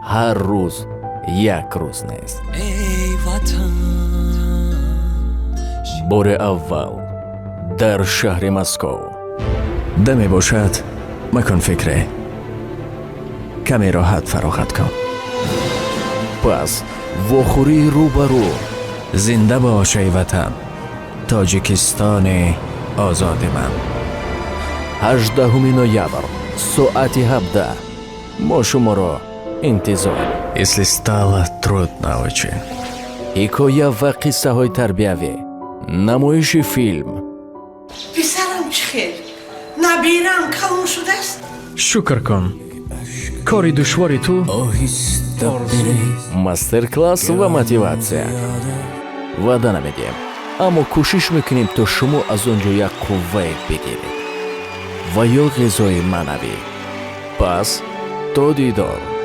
هر روز یک روز نیست. بار اول در شهر مسکو. دمی باشد مکن فکره، کمی راحت فراغت کن. پس وخوری روبرو. زنده باش ای وطن، تاجیکستان آزاد من. 18 نوامبر ساعت 17 ما شما را انتظار. Если стало трудно очень. حکایه و قصه های تربیوی، نمایش فیلم. پسرم چه خیر؟ نبیرم کلون شده است؟ شکر کن. کاری دشواری تو؟ مастер класс و мотивация. وعده نمیدیم، اما کوشش میکنیم تا شما از اونجا یک قوه بگیرید و یا غذای معنوی. پس تا دیدار.